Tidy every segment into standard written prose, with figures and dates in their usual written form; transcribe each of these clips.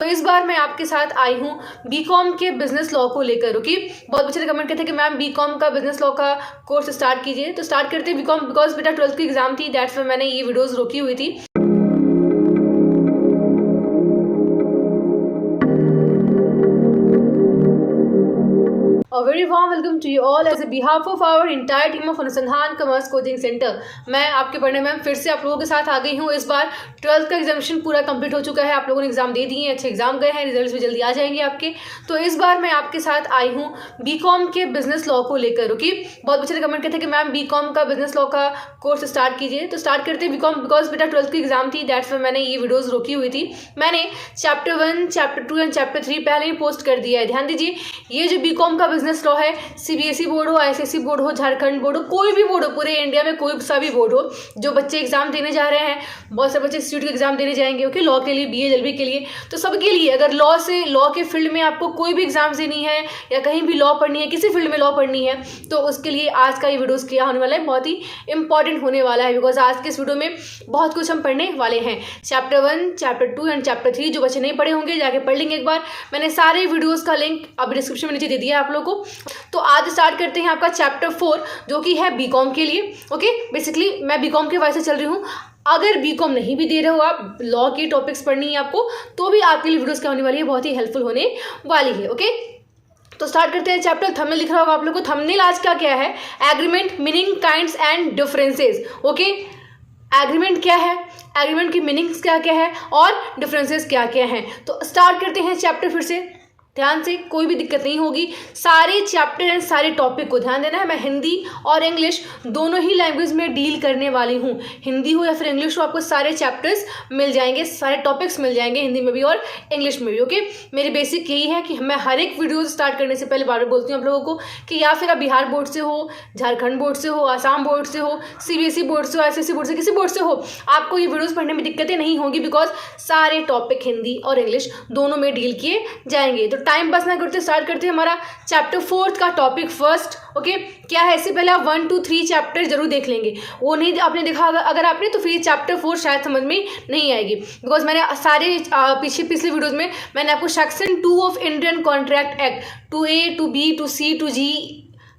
इस बार मैं आपके साथ आई हूँ बीकॉम के बिजनेस लॉ को लेकर। ओके, बहुत बच्चे कमेंट करते हैं कि मैम बीकॉम का बिजनेस लॉ का कोर्स स्टार्ट कीजिए। तो स्टार्ट करते हैं बीकॉम, बिकॉज बेटा 12th की एग्जाम थी, दैट्स व्हाई मैंने ये वीडियोस रोकी हुई थी। A very warm welcome to you all as a behalf of our entire team of अनुसंधान कॉमर्स कोचिंग सेंटर। मैं आपके पढ़ने में फिर से आप लोगों के साथ आ गई हूँ। इस बार 12th का एग्जामिनेशन पूरा कंप्लीट हो चुका है, आप लोगों ने एग्जाम दे दिए हैं, अच्छे एग्जाम गए हैं, रिजल्ट्स भी जल्दी आ जाएंगे आपके। तो इस बार मैं आपके साथ आई हूँ बीकॉम के बिजनेस लॉ को लेकर। ओके, बहुत बच्चे कमेंट करते हैं कि मैम बीकॉम का बिजनेस लॉ का कोर्स स्टार्ट कीजिए। तो स्टार्ट करते हैं बीकॉम, बिकॉज बेटा 12th की एग्जाम थी, दैट्स व्हाई मैंने ये वीडियोस रोकी हुई थी। मैंने चैप्टर 1, चैप्टर 2 एंड चैप्टर 3 पहले ही पोस्ट कर दिया है। ध्यान दीजिए, ये जो बीकॉम का बिजनेस लॉ है, सीबीएसई बोर्ड हो, आईसीएसई बोर्ड हो, झारखंड बोर्ड हो, कोई भी बोर्ड हो, पूरे इंडिया में कोई सा भी बोर्ड हो, जो बच्चे एग्जाम देने जा रहे हैं, बहुत से बच्चे इंस्टीट्यूट के एग्जाम देने जाएंगे, ओके, लॉ के लिए, बीए एलबी के लिए, तो सबके लिए अगर लॉ के फील्ड में आपको कोई भी एग्जाम देनी है या कहीं भी लॉ पढ़नी है, किसी फील्ड में लॉ पढ़नी है, तो उसके लिए आज का ये वीडियोस क्या होने वाला है, बहुत ही इंपॉर्टेंट होने वाला है। बिकॉज आज के इस वीडियो में बहुत कुछ हम पढ़ने वाले हैं। चैप्टर 1, चैप्टर 2 एंड चैप्टर 3 जो बच्चे नहीं पढ़े होंगे जाके पढ़ लेंगे एक बार। मैंने सारे वीडियोस का लिंक अब डिस्क्रिप्शन में नीचे दे दिया है आप लोगों को। तो आज स्टार्ट करते हैं आपका चैप्टर 4 जो कि है बीकॉम के लिए। ओके, बेसिकली मैं बीकॉम के वजह से चल रही हूँ। अगर बीकॉम नहीं भी दे रहे हो आप, लॉ की टॉपिक्स पढ़नी है आपको, तो भी आपके लिए वीडियोस क्या होने वाली है, बहुत ही हेल्पफुल होने वाली है। ओके, तो स्टार्ट करते हैं चैप्टर। थंबनेल दिख रहा होगा आप लोगों को। थंबनेल आज का क्या है, agreement, meaning, kinds and differences. Okay, agreement क्या है, एग्रीमेंट की मीनिंग्स क्या क्या है और डिफरेंसेस क्या क्या हैं। तो स्टार्ट करते हैं चैप्टर। फिर से ध्यान से, कोई भी दिक्कत नहीं होगी। सारे चैप्टर एंड सारे टॉपिक को ध्यान देना है। मैं हिंदी और इंग्लिश दोनों ही लैंग्वेज में डील करने वाली हूँ। हिंदी हो या फिर इंग्लिश हो, आपको सारे चैप्टर्स मिल जाएंगे, सारे टॉपिक्स मिल जाएंगे, हिंदी में भी और इंग्लिश में भी। ओके, मेरी बेसिक यही है कि मैं हर एक वीडियो स्टार्ट करने से पहले बार बार बोलती हूँ आप लोगों को कि या फिर आप बिहार बोर्ड से हो, झारखंड बोर्ड से हो, आसाम बोर्ड से हो, सीबीएसई बोर्ड से हो, आईसीएसई बोर्ड से, किसी बोर्ड से हो, आपको ये वीडियोस पढ़ने में दिक्कतें नहीं होंगी, बिकॉज सारे टॉपिक हिंदी और इंग्लिश दोनों में डील किए जाएंगे। तो टाइम बस ना करते स्टार्ट करते हैं हमारा चैप्टर 4 का टॉपिक फर्स्ट। ओके, क्या है, इससे पहले आप 1, 2, 3 चैप्टर जरूर देख लेंगे। वो नहीं आपने देखा अगर आपने, तो फिर चैप्टर 4 शायद समझ में नहीं आएगी, बिकॉज मैंने सारे पिछले वीडियोस में मैंने आपको section 2 of Indian contract act 2A, 2B, 2C, 2G,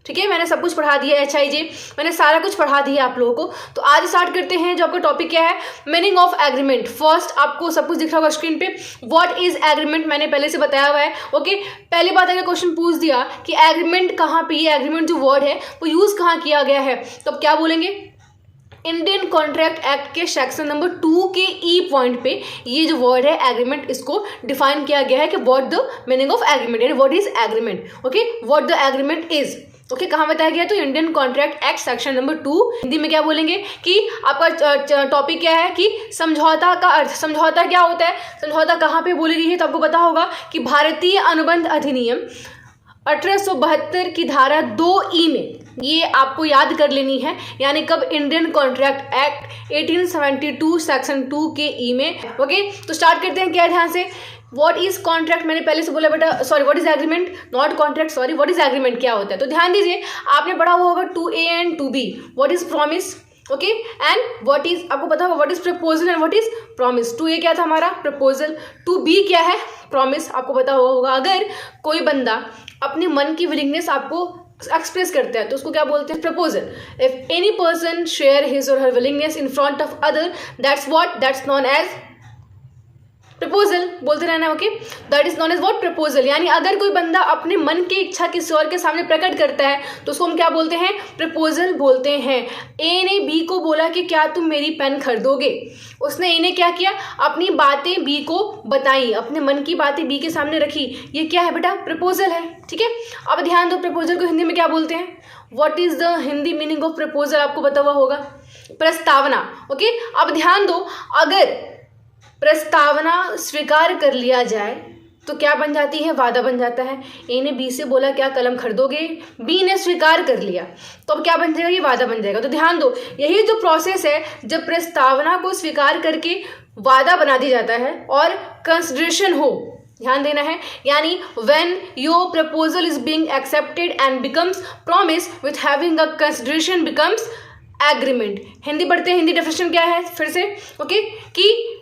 ठीक है, मैंने सब कुछ पढ़ा दिया है। HIJ मैंने सारा कुछ पढ़ा दिया आप लोगों को। तो आज स्टार्ट करते हैं। जो आपका टॉपिक क्या है, मीनिंग ऑफ एग्रीमेंट। फर्स्ट आपको सब कुछ दिख रहा होगा स्क्रीन पे, व्हाट इज एग्रीमेंट मैंने पहले से बताया हुआ है। ओके, पहली बात अगर क्वेश्चन पूछ दिया कि एग्रीमेंट कहाँ पे, ये एग्रीमेंट जो वर्ड है वो यूज कहाँ किया गया है, तो अब क्या बोलेंगे, इंडियन कॉन्ट्रैक्ट एक्ट के सेक्शन नंबर 2 के ई पॉइंट पे ये जो वर्ड है एग्रीमेंट, इसको डिफाइन किया गया है कि what the meaning of agreement, यानी what is agreement. Okay, what the agreement is. Okay, कहाँ बताया गया, तो Indian contract act section number 2। Hindi में क्या बोलेंगे कि आपका टॉपिक क्या है कि समझौता का अर्थ। समझौता क्या होता है, समझौता कहाँ पे बोली गई है, तो आपको पता होगा कि भारतीय अनुबंध अधिनियम 1872 की धारा 2E में, ये आपको याद कर लेनी है, यानी कब, इंडियन कॉन्ट्रैक्ट एक्ट 1872 सेक्शन 2 के ई में। ओके, तो स्टार्ट करते हैं। क्या ध्यान से, व्हाट इज कॉन्ट्रैक्ट मैंने पहले से बोला बेटा, sorry what is agreement, not contract, sorry what is agreement क्या होता है। तो ध्यान दीजिए, आपने पढ़ा हुआ होगा 2A and 2B, what is promise, okay, and what is, आपको पता होगा what is proposal and what is promise. 2A क्या था हमारा, प्रपोजल, 2B क्या है, प्रॉमिस, आपको पता होगा। अगर कोई बंदा अपने मन की विलिंगनेस आपको एक्सप्रेस करता है तो उसको क्या बोलते हैं, proposal. If any person share his और her willingness in front of other, that's known as proposal, बोलते रहना। Okay, that is known as what, proposal. यानी अगर कोई बंदा अपने मन की इच्छा किसी और के सामने प्रकट करता है तो उसको हम क्या बोलते हैं, प्रपोजल बोलते हैं। ए ने बी को बोला कि क्या तुम मेरी पेन खरीदोगे, उसने ए ने क्या किया, अपनी बातें बी को बताई, अपने मन की बातें बी के सामने रखी, ये क्या है बेटा, प्रपोजल है। ठीक है, अब ध्यान दो, प्रपोजल को हिंदी में क्या बोलते हैं, what is the Hindi meaning of proposal, आपको पता हुआ होगा, प्रस्तावना। ओके, अब ध्यान दो, अगर प्रस्तावना स्वीकार कर लिया जाए तो क्या बन जाती है, वादा बन जाता है। ए ने बी से बोला क्या कलम खरीदोगे, बी ने स्वीकार कर लिया, तो अब क्या बन जाएगा, ये वादा बन जाएगा। तो ध्यान दो, यही जो प्रोसेस है, जब प्रस्तावना को स्वीकार करके वादा बना दिया जाता है और कंसिडरेशन हो, ध्यान देना है, यानी when your proposal is being accepted and becomes promise with having a consideration becomes agreement. Hindi पढ़ते हैं, हिंदी डेफिनेशन क्या है फिर से, ओके, कि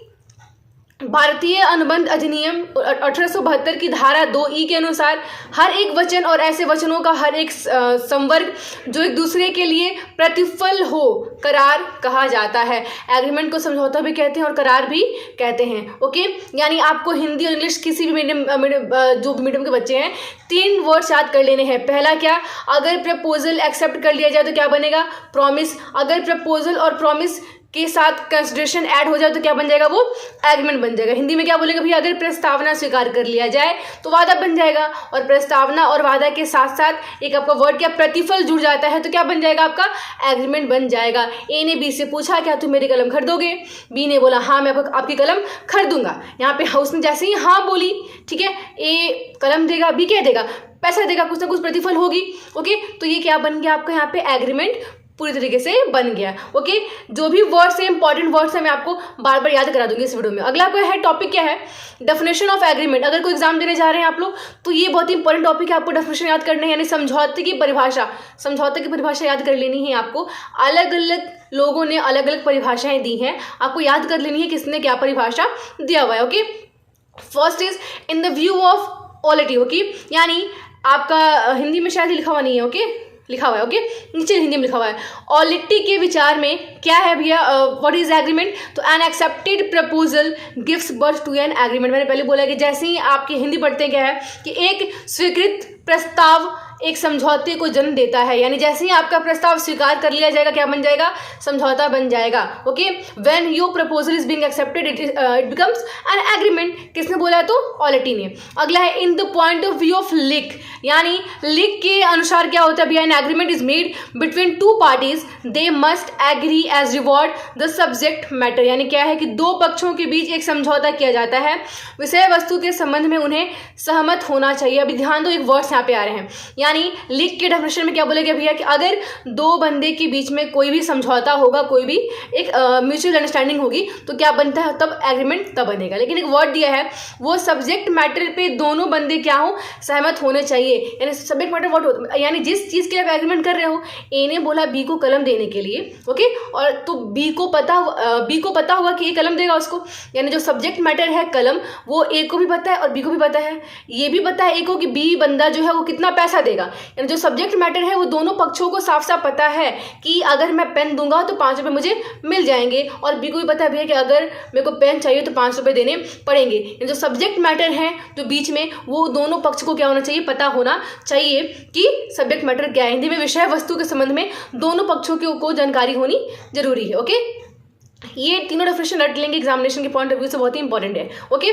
भारतीय अनुबंध अधिनियम 1872 की धारा 2E के अनुसार हर एक वचन और ऐसे वचनों का हर एक संवर्ग जो एक दूसरे के लिए प्रतिफल हो करार कहा जाता है। एग्रीमेंट को समझौता भी कहते हैं और करार भी कहते हैं। ओके, यानी आपको हिंदी और इंग्लिश किसी भी जो मीडियम के बच्चे हैं 3 वर्ड्स याद कर लेने हैं। पहला क्या, अगर प्रपोजल एक्सेप्ट कर लिया जाए तो क्या बनेगा, प्रॉमिस। अगर प्रपोजल और प्रॉमिस के साथ कंसिडरेशन ऐड हो जाए तो क्या बन जाएगा, वो एग्रीमेंट बन जाएगा। हिंदी में क्या बोलेगा भैया, अगर प्रस्तावना स्वीकार कर लिया जाए तो वादा बन जाएगा, और प्रस्तावना और वादा के साथ साथ एक आपका वर्ड क्या, प्रतिफल जुड़ जाता है तो क्या बन जाएगा, आपका एग्रीमेंट बन जाएगा। ए ने बी से पूछा क्या तुम मेरी कलम खरीदोगे, बी ने बोला हाँ मैं आपकी कलम खरीदूंगा। यहाँ पे उसने जैसे ही हाँ बोली, ठीक है, ए कलम देगा, बी क्या देगा, पैसा देगा, कुछ ना कुछ प्रतिफल होगी। ओके, तो ये क्या बन गया आपका यहाँ पे एग्रीमेंट पूरी तरीके से बन गया। ओके, जो भी वर्ड्स है इंपॉर्टेंट वर्ड्स है मैं आपको बार बार याद करा दूंगी इस वीडियो में। अगला आपका है टॉपिक क्या है, डेफिनेशन ऑफ एग्रीमेंट। अगर कोई एग्जाम देने जा रहे हैं आप लोग तो ये बहुत ही इंपॉर्टेंट टॉपिक है, आपको डेफिनेशन याद करना है, यानी समझौते की परिभाषा। समझौते की परिभाषा याद कर लेनी है आपको। अलग अलग लोगों ने अलग अलग परिभाषाएं दी हैं, आपको याद कर लेनी है किसने क्या परिभाषा दिया हुआ है। Okay, first is in the view of polity. Okay, यानी आपका हिंदी में शायद लिखा हुआ नहीं है, ओके लिखा हुआ है, ओके नीचे हिंदी में लिखा हुआ है। ऑलिटी के विचार में क्या है भैया, व्हाट इज एग्रीमेंट, तो an accepted proposal gives birth to an agreement. मैंने पहले बोला कि जैसे ही आपकी हिंदी पढ़ते हैं क्या है कि एक स्वीकृत प्रस्ताव एक समझौते को जन्म देता है, यानी जैसे ही आपका प्रस्ताव स्वीकार कर लिया जाएगा क्या बन जाएगा, समझौता बन जाएगा। Okay, when your proposal is being accepted it becomes an agreement. किसने बोला है, तो ऑलिटी ने। अगला है in the point of view of Leake, यानी लीक के अनुसार क्या होता है भैया, an agreement is made between 2 parties, they must agree as reward the subject matter. यानी क्या है कि 2 पक्षों के बीच एक समझौता किया जाता है, विषय वस्तु के संबंध में उन्हें सहमत होना चाहिए। अभी ध्यान दो, एक वर्ड्स यहाँ पे आ रहे हैं, यानी लीक के डेफिनेशन में क्या बोलेगा भैया कि अगर 2 बंदे के बीच में कोई भी समझौता होगा, कोई भी एक म्यूचुअल अंडरस्टैंडिंग होगी तो क्या बनता है, तब एग्रीमेंट तब बनेगा। लेकिन एक वर्ड दिया है वो सब्जेक्ट मैटर पे दोनों बंदे क्या हो, सहमत होने चाहिए। यानी सब्जेक्ट मैटर व्हाट होता है, यानी जिस चीज़ के लिए आप एग्रीमेंट कर रहे हो, ए ने बोला बी को कलम देने के लिए, ओके, और तो बी को पता होगा कि ए कलम देगा उसको, यानी जो सब्जेक्ट मैटर है कलम वो ए को भी पता है और बी को भी पता है, ये भी पता है ए को कि बी बंदा जो है वो कितना पैसा देगा। यानी जो सब्जेक्ट मैटर है वो दोनों पक्षों को साफ साफ पता है कि अगर मैं पेन दूंगा तो 5 रुपये मुझे मिल जाएंगे, और बी को भी पता है कि अगर मेरे को पेन चाहिए तो 5 रुपये देने पड़ेंगे। जो सब्जेक्ट मैटर है जो बीच में, वो दोनों पक्ष को क्या होना चाहिए, पता होना चाहिए कि सब्जेक्ट मैटर क्या है। हिंदी में विषय वस्तु के संबंध में दोनों पक्षों को जानकारी होनी जरूरी है। ओके, ये तीनों डेफिनेशन रट लेंगे, एग्जामिनेशन के पॉइंट ऑफ व्यू से बहुत ही इंपॉर्टेंट है। ओके,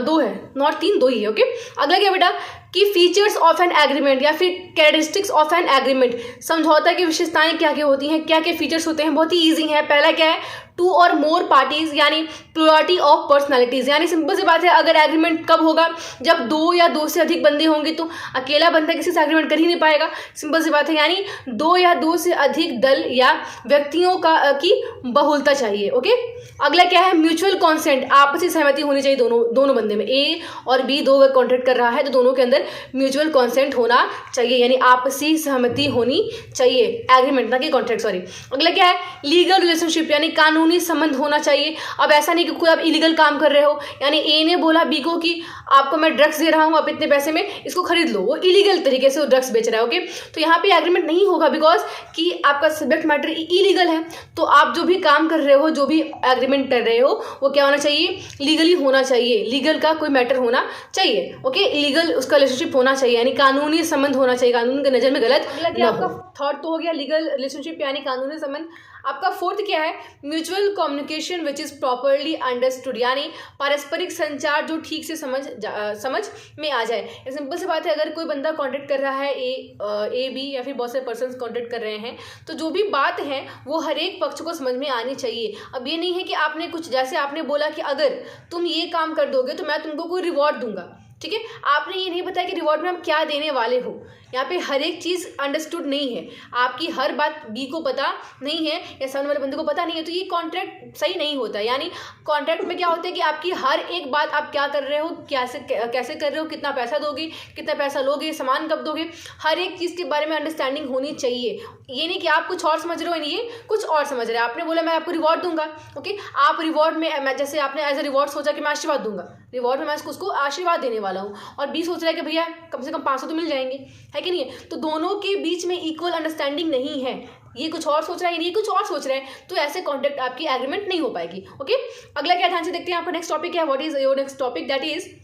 2 है, नॉट 3, 2 ही है। ओके, अगला क्या बेटा कि फीचर्स ऑफ एन एग्रीमेंट या फिर कैरेक्टरिस्टिक्स ऑफ एन एग्रीमेंट। समझौता की विशेषताएं क्या क्या होती हैं, क्या क्या फीचर्स होते हैं, बहुत ही ईजी है। पहला क्या है, 2 और मोर पार्टीज, यानी प्लूरलिटी ऑफ पर्सनैलिटीज। यानी सिंपल सी बात है, अगर एग्रीमेंट कब होगा, जब 2 या 2 से अधिक बंदे होंगे, तो अकेला बंदा किसी से एग्रीमेंट कर ही नहीं पाएगा, सिंपल सी बात है। यानी 2 या 2 से अधिक दल या व्यक्तियों की बहुलता चाहिए। ओके, अगला क्या है, म्यूचुअल कॉन्सेंट, आपसी सहमति होनी चाहिए दोनों बंदे में। ए और बी 2 अगर कॉन्ट्रैक्ट कर रहा है तो दोनों के अंदर म्यूचुअल कॉन्सेंट होना चाहिए, यानी आपसी सहमति होनी चाहिए, एग्रीमेंट ना कि कॉन्ट्रैक्ट, सॉरी। अगला क्या है, लीगल रिलेशनशिप, यानी कानूनी संबंध होना चाहिए। अब ऐसा नहीं कि कोई आप इलीगल काम कर रहे हो, यानी ए ने बोला बी को कि आपको मैं ड्रग्स दे रहा हूँ, आप इतने पैसे में इसको खरीद लो, वो इलीगल तरीके से वो ड्रग्स बेच रहा है। ओके, तो यहाँ पे एग्रीमेंट नहीं होगा, बिकॉज कि आपका सब्जेक्ट मैटर इलीगल है। तो आप जो भी काम कर रहे हो, जो भी एग्रीमेंट कर रहे हो, वो क्या होना चाहिए, लीगली होना चाहिए, लीगल का कोई मैटर होना चाहिए। ओके, लीगल उसका रिलेशनशिप होना चाहिए, यानी कानूनी संबंध होना चाहिए, कानून की नज़र में गलत। आपका थर्ड तो हो गया लीगल रिलेशनशिप यानी कानूनी संबंध। आपका फोर्थ क्या है, mutual communication which is properly understood, यानी पारस्परिक संचार जो ठीक से समझ में आ जाए। सिंपल सी बात है, अगर कोई बंदा कॉन्टेक्ट कर रहा है, ए बी या फिर बहुत सारे पर्सन कॉन्टेक्ट कर रहे हैं, तो जो भी बात है वो हर एक पक्ष को समझ में आनी चाहिए। अब ये नहीं है कि आपने कुछ, जैसे आपने बोला कि अगर तुम ये काम कर दोगे तो मैं तुमको कोई रिवॉर्ड दूंगा, ठीक है। आपने ये नहीं बताया कि रिवॉर्ड में हम क्या देने वाले हो। यहाँ पे हर एक चीज़ अंडरस्टूड नहीं है, आपकी हर बात बी को पता नहीं है या सामने वाले बंदे को पता नहीं है, तो ये कॉन्ट्रैक्ट सही नहीं होता। यानी कॉन्ट्रैक्ट में क्या होता है कि आपकी हर एक बात, आप क्या कर रहे हो, कैसे कर रहे हो, कितना पैसा दोगे, कितना पैसा लोगे, सामान कब दोगे, हर एक चीज़ के बारे में अंडरस्टैंडिंग होनी चाहिए। ये नहीं कि आप कुछ और समझ रहे हो, ये कुछ और समझ रहे हैं। आपने बोला मैं आपको रिवॉर्ड दूंगा, ओके, आप रिवॉर्ड में जैसे आपने एज ए रिवॉर्ड सोचा कि मैं आशीर्वाद दूंगा, रिवॉर्ड में मैं उसको आशीर्वाद देने वाला हूँ, और बी सोच रहा है कि भैया कम से कम 500 तो मिल जाएंगे, है कि नहीं है। तो दोनों के बीच में इक्वल अंडरस्टैंडिंग नहीं है, ये कुछ और सोच रहा है, ये कुछ और सोच रहे हैं, तो ऐसे कॉन्ट्रैक्ट आपकी एग्रीमेंट नहीं हो पाएगी। ओके, अगला क्या ध्यान से देखते हैं, आपका नेक्स्ट टॉपिक है, what is your next topic, that is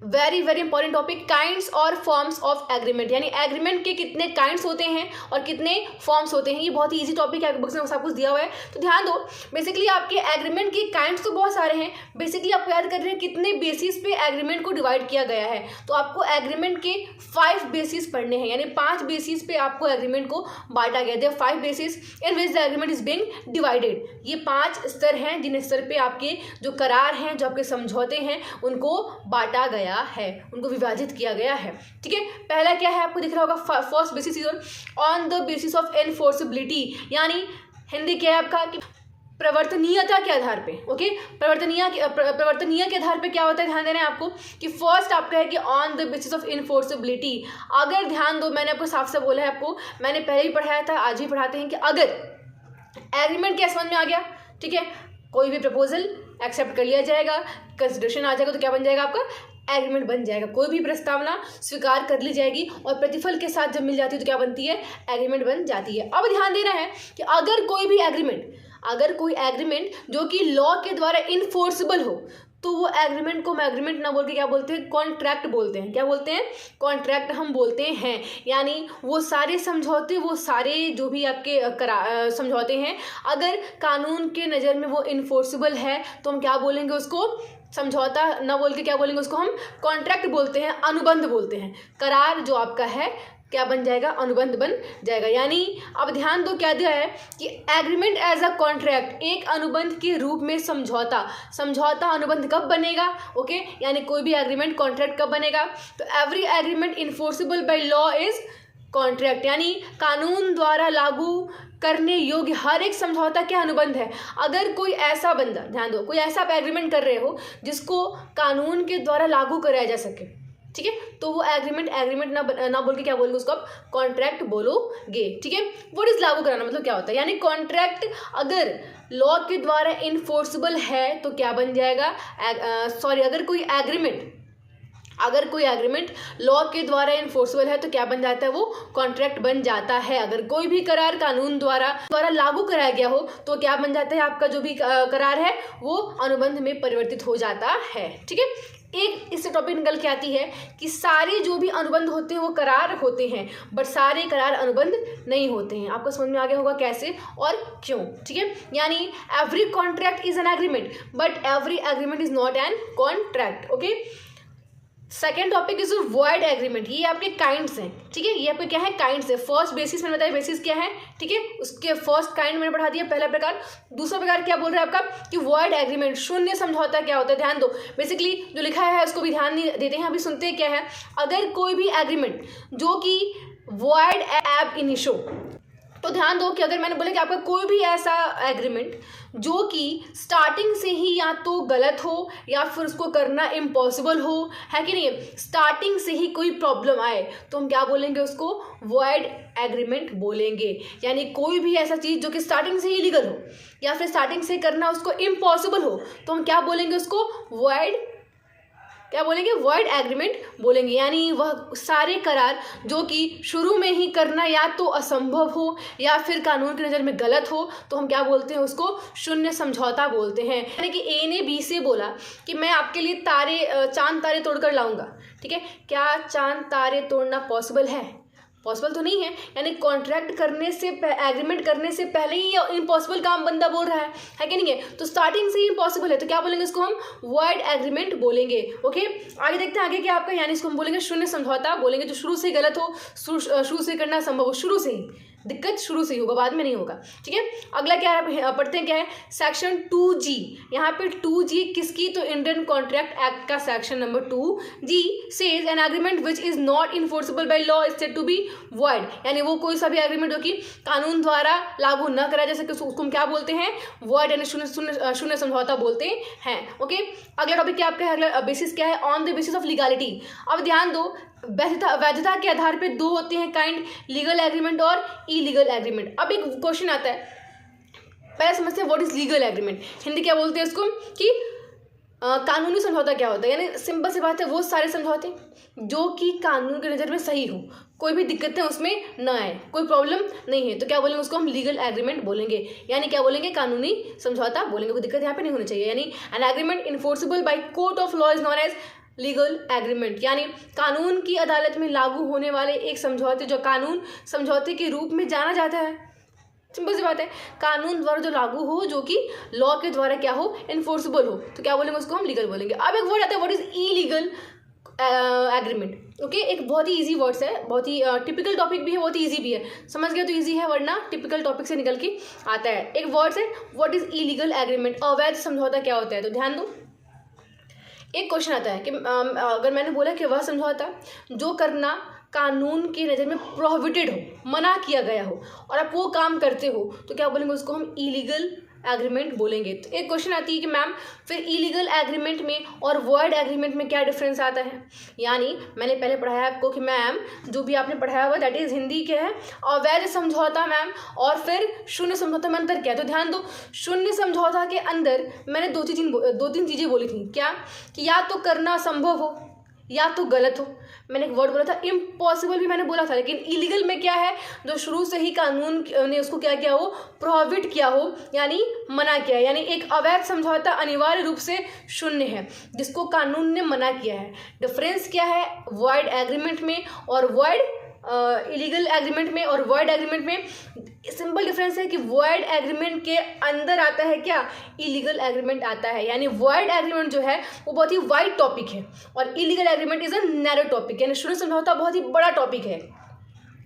very very important topic, kinds और फॉर्म्स ऑफ एग्रीमेंट। यानी एग्रीमेंट के कितने काइंड्स होते हैं और कितने फॉर्म्स होते हैं। ये बहुत ही इजी टॉपिक है, बुक्स में सब कुछ दिया हुआ है, तो ध्यान दो। बेसिकली आपके एग्रीमेंट के काइंड्स तो बहुत सारे हैं, बेसिकली आपको याद कर रहे हैं कितने बेसिस पे एग्रीमेंट को डिवाइड किया गया है। तो आपको एग्रीमेंट के 5 बेसिस पढ़ने हैं, यानी 5 बेसिस पे आपको एग्रीमेंट को बांटा गया है। 5 basis in which the agreement is being divided. ये 5 स्तर हैं जिन स्तर पे आपके जो करार हैं, जो आपके समझौते हैं, उनको बांटा गया है, उनको विभाजित किया गया है। ठीक है, पहला क्या है आपको दिख रहा होगा, first basis is on the basis of enforceability. यानी हिंदी क्या है आपका कि प्रवर्तनीयता के आधार पे। ओके, प्रवर्तनीय के आधार पे क्या होता है, ध्यान देना है आपको कि फर्स्ट आपका है कि ऑन द बेसिस ऑफ इनफोर्सेबिलिटी। अगर ध्यान दो, मैंने आपको साफ साफ बोला है, आपको मैंने पहले भी पढ़ाया था, आज भी पढ़ाते हैं कि अगर एग्रीमेंट क्या समझ में आ गया, ठीक है, कोई भी प्रपोजल एक्सेप्ट कर लिया जाएगा, कंसिडरेशन आ जाएगा, तो क्या बन जाएगा आपका एग्रीमेंट बन जाएगा। कोई भी प्रस्तावना स्वीकार कर ली जाएगी और प्रतिफल के साथ जब मिल जाती है तो क्या बनती है, एग्रीमेंट बन जाती है। अब ध्यान देना है कि अगर कोई एग्रीमेंट जो कि लॉ के द्वारा इनफोर्सेबल हो, तो वो एग्रीमेंट को हम एग्रीमेंट ना बोल के क्या बोलते हैं, कॉन्ट्रैक्ट बोलते हैं। क्या बोलते हैं, कॉन्ट्रैक्ट हम बोलते हैं। यानी वो सारे समझौते, वो सारे जो भी आपके समझौते हैं, अगर कानून के नज़र में वो इनफोर्सेबल है तो हम क्या बोलेंगे, उसको समझौता ना बोल के क्या बोलेंगे, उसको हम कॉन्ट्रैक्ट बोलते हैं, अनुबंध बोलते हैं। करार जो आपका है क्या बन जाएगा, अनुबंध बन जाएगा। यानी अब ध्यान दो क्या दिया है कि एग्रीमेंट एज अ कॉन्ट्रैक्ट, एक अनुबंध के रूप में समझौता अनुबंध कब बनेगा, ओके, यानी कोई भी एग्रीमेंट कॉन्ट्रैक्ट कब बनेगा, तो every agreement enforceable by law is contract. यानी कानून द्वारा लागू करने योग्य हर एक समझौता क्या अनुबंध है। अगर कोई ऐसा बंदा, ध्यान दो, कोई ऐसा आप एग्रीमेंट कर रहे हो जिसको कानून के द्वारा लागू कराया जा सके, ठीक है, तो वो एग्रीमेंट ना बोल के क्या बोलोगे, उसको आप कॉन्ट्रैक्ट बोलोगे। ठीक है, व्हाट इज लागू कराना मतलब क्या होता है, यानी कॉन्ट्रैक्ट अगर लॉ के द्वारा इनफोर्सेबल है तो क्या बन जाएगा, अगर कोई एग्रीमेंट लॉ के द्वारा इन्फोर्सेबल है तो क्या बन जाता है, वो कॉन्ट्रैक्ट बन जाता है। अगर कोई भी करार कानून द्वारा लागू कराया गया हो तो क्या बन जाता है, आपका जो भी करार है वो अनुबंध में परिवर्तित हो जाता है। ठीक है, एक इससे टॉपिक निकल के आती है कि सारे जो भी अनुबंध होते हैं वो करार होते हैं, बट सारे करार अनुबंध नहीं होते हैं। आपको समझ में आ गया होगा कैसे और क्यों। ठीक है, यानी every contract is an agreement but every agreement is not an contract. Okay, second topic is void agreement. ये आपके काइंड्स हैं, ठीक है, ये आपके क्या है, काइंड्स है। फर्स्ट बेसिस मैंने बताया, बेसिस क्या है, ठीक है, उसके फर्स्ट काइंड मैंने पढ़ा दिया, पहला प्रकार। दूसरा प्रकार क्या बोल रहा है आपका कि वॉइड एग्रीमेंट, शून्य समझौता क्या होता है, ध्यान दो। बेसिकली जो लिखा है उसको भी ध्यान नहीं देते हैं, अभी सुनते क्या है। अगर कोई भी एग्रीमेंट जो कि वॉइड एब इनिशो, तो ध्यान दो कि अगर मैंने बोला कि आपका कोई भी ऐसा एग्रीमेंट जो कि स्टार्टिंग से ही या तो गलत हो या फिर उसको करना इम्पॉसिबल हो, है कि नहीं, स्टार्टिंग से ही कोई प्रॉब्लम आए, तो हम क्या बोलेंगे, उसको वॉइड एग्रीमेंट बोलेंगे। यानी कोई भी ऐसा चीज़ जो कि स्टार्टिंग से ही इलीगल हो या फिर स्टार्टिंग से करना उसको इम्पॉसिबल हो, तो हम क्या बोलेंगे, उसको वॉइड एग्रीमेंट बोलेंगे। यानी वह सारे करार जो कि शुरू में ही करना या तो असंभव हो या फिर कानून की नज़र में गलत हो, तो हम क्या बोलते हैं, उसको शून्य समझौता बोलते हैं। यानी कि ए ने बी से बोला कि मैं आपके लिए चांद तारे तोड़कर लाऊंगा, ठीक है, क्या चांद तारे तोड़ना पॉसिबल है, पॉसिबल तो नहीं है। यानी कॉन्ट्रैक्ट करने से, एग्रीमेंट करने से पहले ही इम्पॉसिबल काम बंदा बोल रहा है कि नहीं है, तो स्टार्टिंग से ही इम्पॉसिबल है, तो क्या बोलेंगे, इसको हम वॉइड एग्रीमेंट बोलेंगे। ओके, आगे देखते हैं आगे क्या आपका, यानी इसको हम बोलेंगे शून्य समझौता बोलेंगे, जो शुरू से गलत हो, शुरू से करना संभव हो, शुरू से ही, दिक्कत शुरू से ही होगा, बाद में नहीं होगा। ठीक है, अगला क्या है, पढ़ते हैं क्या है, सेक्शन 2G। यहाँ पे 2G किसकी, तो इंडियन कॉन्ट्रैक्ट एक्ट का section number 2G says an agreement which is not enforceable by law is said to be void, यानी वो कोई सा भी एग्रीमेंट जो कि कानून द्वारा लागू न करा जा सके उसको हम क्या बोलते हैं, वॉइड, यानी शून्य समझौता बोलते हैं। ओके, अगला टॉपिक क्या आपका है, अगला बेसिस क्या है, on the basis of legality. अब ध्यान दो, वैधता के आधार पे दो होते हैं काइंड, लीगल एग्रीमेंट और इलीगल एग्रीमेंट। अब एक क्वेश्चन आता है, पहले समझते हैं what is legal agreement, Hindi क्या बोलते हैं इसको, कि कानूनी समझौता क्या होता है। यानी सिंपल सी बात है, वो सारे समझौते जो कि कानून की नज़र में सही हो, कोई भी दिक्कतें उसमें ना आए, कोई प्रॉब्लम नहीं है, तो क्या बोलेंगे उसको हम लीगल एग्रीमेंट बोलेंगे, यानी क्या बोलेंगे, कानूनी समझौता बोलेंगे, कोई दिक्कत यहाँ पे नहीं होनी चाहिए। यानी an agreement enforceable by court of law is known as legal agreement, यानी कानून की अदालत में लागू होने वाले एक समझौते जो कानून समझौते के रूप में जाना जाता है। सिंपल सी बात है, कानून द्वारा जो लागू हो, जो कि लॉ के द्वारा क्या हो, इन्फोर्सेबल हो, तो क्या बोलेंगे उसको हम लीगल बोलेंगे। अब एक वर्ड आता है what is illegal agreement. Okay, एक बहुत ही इजी वर्ड्स है, बहुत ही टिपिकल टॉपिक भी है, बहुत ही इजी भी है, समझ गया तो इजी है, वरना टिपिकल टॉपिक से निकल के आता है। एक वर्ड्स है व्हाट इज इलीगल एग्रीमेंट, अवैध समझौता क्या होता है। तो ध्यान दो, एक क्वेश्चन आता है कि अगर मैंने बोला कि वह समझौता जो करना कानून की नज़र में प्रोहिबिटेड हो, मना किया गया हो, और आप वो काम करते हो, तो क्या बोलेंगे उसको हम इलीगल एग्रीमेंट बोलेंगे। तो एक क्वेश्चन आती है कि मैम फिर इलीगल एग्रीमेंट में और वॉइड एग्रीमेंट में क्या डिफरेंस आता है। यानी मैंने पहले पढ़ाया आपको कि मैम जो भी आपने पढ़ाया हुआ दैट इज हिंदी क्या है, अवैध समझौता मैम, और फिर शून्य समझौता में अंतर क्या है। तो ध्यान दो, शून्य समझौता के अंदर मैंने दो तीन चीज़ें बोली थी, क्या कि या तो करना संभव हो या तो गलत हो। मैंने एक वर्ड बोला था इम्पॉसिबल भी मैंने बोला था, लेकिन इलीगल में क्या है, जो शुरू से ही कानून ने उसको क्या किया हो, प्रोहिबिट किया हो, यानी मना किया है। यानी एक अवैध समझौता अनिवार्य रूप से शून्य है, जिसको कानून ने मना किया है। डिफरेंस क्या है वॉइड एग्रीमेंट में और वॉइड इलीगल एग्रीमेंट में और वॉइड एग्रीमेंट में? सिंपल डिफरेंस है कि वॉइड एग्रीमेंट के अंदर आता है क्या, इलीगल एग्रीमेंट आता है। यानी वॉइड एग्रीमेंट जो है वो बहुत ही वाइड टॉपिक है और illegal agreement is a narrow topic, यानी शून्य समझौता बहुत ही बड़ा टॉपिक है,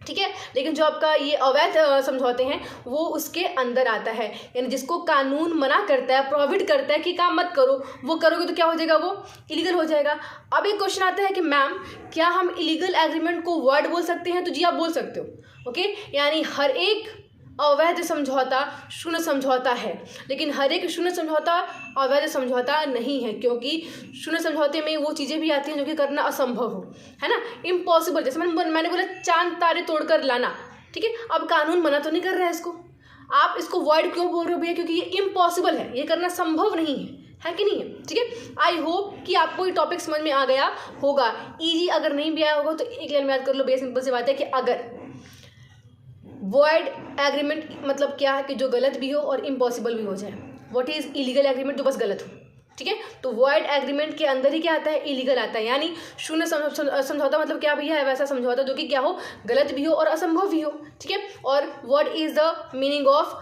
ठीक है। लेकिन जो आपका ये अवैध समझौते हैं वो उसके अंदर आता है, यानी जिसको कानून मना करता है, प्रोहिबिट करता है कि काम मत करो, वो करोगे तो क्या हो जाएगा, वो इलीगल हो जाएगा। अब एक क्वेश्चन आता है कि मैम क्या हम इलीगल एग्रीमेंट को वॉइड बोल सकते हैं? तो जी आप बोल सकते हो, ओके। यानी हर एक अवैध समझौता शून्य समझौता है, लेकिन हर एक शून्य समझौता अवैध समझौता नहीं है, क्योंकि शून्य समझौते में वो चीज़ें भी आती हैं जो कि करना असंभव हो, है ना, इम्पॉसिबल। जैसे मैंने बोला चांद तारे तोड़कर लाना, ठीक है। अब कानून मना तो नहीं कर रहा है इसको, आप इसको वॉइड क्यों बोल रहे हो भैया? क्योंकि ये इम्पॉसिबल है, ये करना संभव नहीं है कि नहीं है, ठीक है। आई होप कि आपको ये टॉपिक समझ में आ गया होगा। ईजी अगर नहीं भी आया होगा तो एक लाइन में याद कर लो, बेस सिंपल सी बात है कि अगर वॉइड एग्रीमेंट मतलब क्या है कि जो गलत भी हो और इम्पॉसिबल भी हो जाए। What is illegal agreement? जो बस गलत हो, ठीक है। तो वॉइड एग्रीमेंट के अंदर ही क्या आता है, इलीगल आता है। यानी शून्य समझौता मतलब क्या भैया है, वैसा समझौता जो कि क्या हो, गलत भी हो और असंभव भी हो, ठीक है। और what is the meaning of